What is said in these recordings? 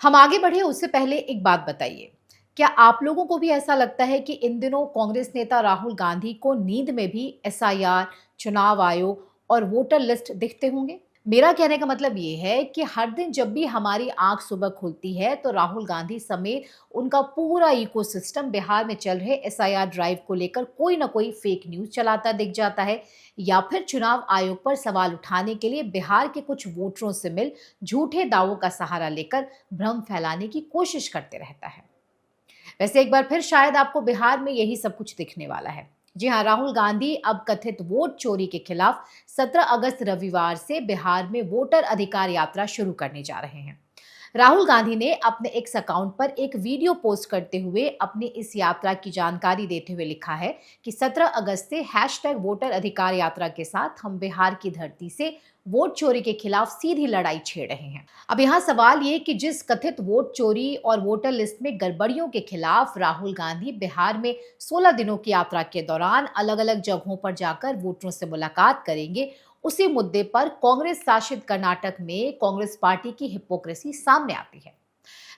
हम आगे बढ़े उससे पहले एक बात बताइए, क्या आप लोगों को भी ऐसा लगता है कि इन दिनों कांग्रेस नेता राहुल गांधी को नींद में भी एसआईआर, चुनाव आयोग और वोटर लिस्ट दिखते होंगे? मेरा कहने का मतलब ये है कि हर दिन जब भी हमारी आंख सुबह खुलती है तो राहुल गांधी समेत उनका पूरा इकोसिस्टम बिहार में चल रहे एसआईआर ड्राइव को लेकर कोई ना कोई फेक न्यूज चलाता दिख जाता है, या फिर चुनाव आयोग पर सवाल उठाने के लिए बिहार के कुछ वोटरों से मिल झूठे दावों का सहारा लेकर भ्रम फैलाने की कोशिश करते रहता है। वैसे एक बार फिर शायद आपको बिहार में यही सब कुछ दिखने वाला है। जी हाँ, राहुल गांधी अब कथित वोट चोरी के खिलाफ 17 अगस्त रविवार से बिहार में वोटर अधिकार यात्रा शुरू करने जा रहे हैं। राहुल गांधी ने अपने एक्स अकाउंट पर एक वीडियो पोस्ट करते हुए अपनी इस यात्रा की जानकारी देते हुए लिखा है कि 17 अगस्त से #वोटर अधिकार यात्रा के साथ हम बिहार की धरती से वोट चोरी के खिलाफ सीधी लड़ाई छेड़ रहे हैं। अब यहाँ सवाल ये कि जिस कथित वोट चोरी और वोटर लिस्ट में गड़बड़ियों के खिलाफ राहुल गांधी बिहार में 16 दिनों की यात्रा के दौरान अलग अलग जगहों पर जाकर वोटरों से मुलाकात करेंगे, उसी मुद्दे पर कांग्रेस शासित कर्नाटक में कांग्रेस पार्टी की हिपोक्रेसी सामने आती है।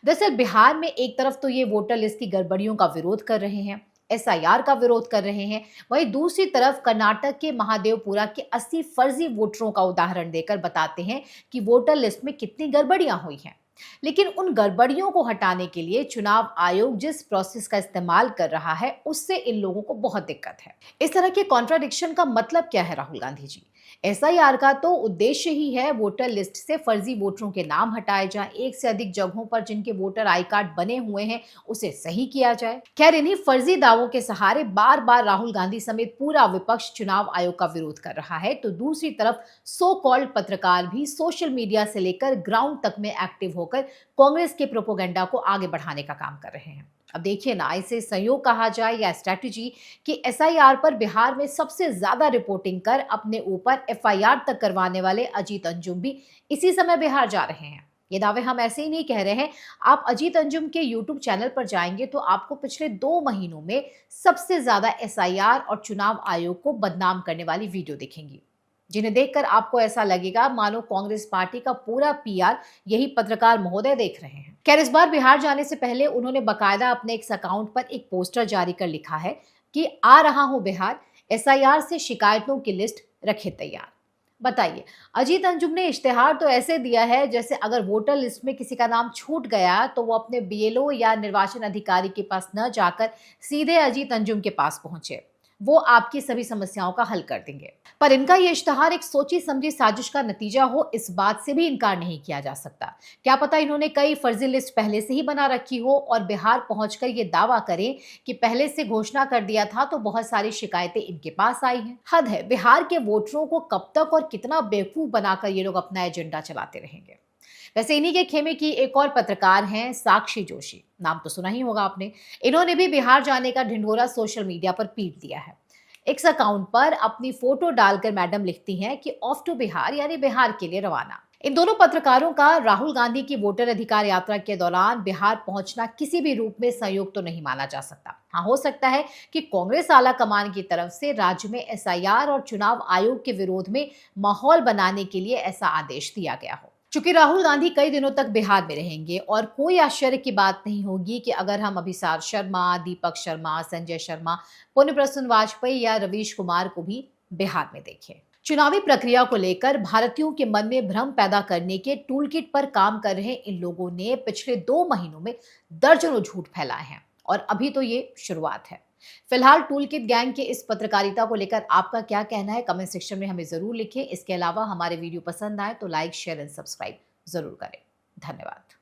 दरअसल बिहार में एक तरफ तो ये वोटर लिस्ट की गड़बड़ियों का विरोध कर रहे हैं, एसआईआर का विरोध कर रहे हैं, वहीं दूसरी तरफ कर्नाटक के महादेवपुरा के 80 फर्जी वोटरों का उदाहरण देकर बताते हैं कि वोटर लिस्ट में कितनी गड़बड़ियां हुई हैं। लेकिन उन गड़बड़ियों को हटाने के लिए चुनाव आयोग जिस प्रोसेस का इस्तेमाल कर रहा है उससे इन लोगों को बहुत दिक्कत है। इस तरह के कॉन्ट्राडिक्शन का मतलब क्या है राहुल गांधी जी? एसआईआर का तो उद्देश्य ही है वोटर लिस्ट से फर्जी वोटरों के नाम हटाए जाएं, एक से अधिक जगहों पर जिनके वोटर आई कार्ड बने हुए हैं उसे सही किया जाए। खैर, इन्हीं फर्जी दावों के सहारे बार बार राहुल गांधी समेत पूरा विपक्ष चुनाव आयोग का विरोध कर रहा है, तो दूसरी तरफ सो कॉल्ड पत्रकार भी सोशल मीडिया से लेकर ग्राउंड तक में एक्टिव होकर कांग्रेस के प्रोपोगंडा को आगे बढ़ाने का काम कर रहे हैं। अब देखिए ना, इसे संयोग कहा जाए या स्ट्रैटेजी, कि एसआईआर पर बिहार में सबसे ज्यादा रिपोर्टिंग कर अपने ऊपर एफआईआर तक करवाने वाले अजीत अंजुम भी इसी समय बिहार जा रहे हैं। ये दावे हम ऐसे ही नहीं कह रहे हैं। आप अजीत अंजुम के यूट्यूब चैनल पर जाएंगे तो आपको पिछले 2 महीनों में सबसे ज्यादा एसआईआर और चुनाव आयोग को बदनाम करने वाली वीडियो दिखेंगी, जिन्हें देखकर आपको ऐसा लगेगा मानो कांग्रेस पार्टी का पूरा पीआर यही पत्रकार महोदय देख रहे हैं। खैर, इस बार बिहार जाने से पहले उन्होंने बकायदा अपने एक अकाउंट पर एक पोस्टर जारी कर लिखा है कि आ रहा हूं बिहार, एसआईआर से शिकायतों की लिस्ट रखे तैयार। बताइए, अजीत अंजुम ने इश्तेहार तो ऐसे दिया है जैसे अगर वोटर लिस्ट में किसी का नाम छूट गया तो वो अपने बीएलओ या निर्वाचन अधिकारी के पास न जाकर सीधे अजीत अंजुम के पास पहुंचे, वो आपकी सभी समस्याओं का हल कर देंगे। पर इनका ये इश्तहार एक सोची समझी साजिश का नतीजा हो, इस बात से भी इनकार नहीं किया जा सकता। क्या पता इन्होंने कई फर्जी लिस्ट पहले से ही बना रखी हो और बिहार पहुंचकर ये दावा करें कि पहले से घोषणा कर दिया था तो बहुत सारी शिकायतें इनके पास आई हैं। हद है, बिहार के वोटरों को कब तक और कितना बेवकूफ बनाकर ये लोग अपना एजेंडा चलाते रहेंगे। वैसे इन्हीं के खेमे की एक और पत्रकार हैं साक्षी जोशी, नाम तो सुना ही होगा आपने। इन्होंने भी बिहार जाने का ढिंढोरा सोशल मीडिया पर पीट दिया है। एक्स अकाउंट पर अपनी फोटो डालकर मैडम लिखती हैं कि ऑफ टू बिहार, यानी बिहार के लिए रवाना। इन दोनों पत्रकारों का राहुल गांधी की वोटर अधिकार यात्रा के दौरान बिहार पहुंचना किसी भी रूप में संयोग तो नहीं माना जा सकता। हाँ, हो सकता है कि कांग्रेस आला कमान की तरफ से राज्य में एसआईआर और चुनाव आयोग के विरोध में माहौल बनाने के लिए ऐसा आदेश दिया गया हो। चूंकि राहुल गांधी कई दिनों तक बिहार में रहेंगे और कोई आश्चर्य की बात नहीं होगी कि अगर हम अभिसार शर्मा, दीपक शर्मा, संजय शर्मा, पुण्य प्रसून वाजपेयी या रवीश कुमार को भी बिहार में देखें। चुनावी प्रक्रिया को लेकर भारतीयों के मन में भ्रम पैदा करने के टूलकिट पर काम कर रहे इन लोगों ने पिछले 2 महीनों में दर्जनों झूठ फैलाए हैं और अभी तो ये शुरुआत है। फिलहाल टूलकिट गैंग के इस पत्रकारिता को लेकर आपका क्या कहना है, कमेंट सेक्शन में हमें जरूर लिखें। इसके अलावा हमारे वीडियो पसंद आए तो लाइक, शेयर एंड सब्सक्राइब जरूर करें। धन्यवाद।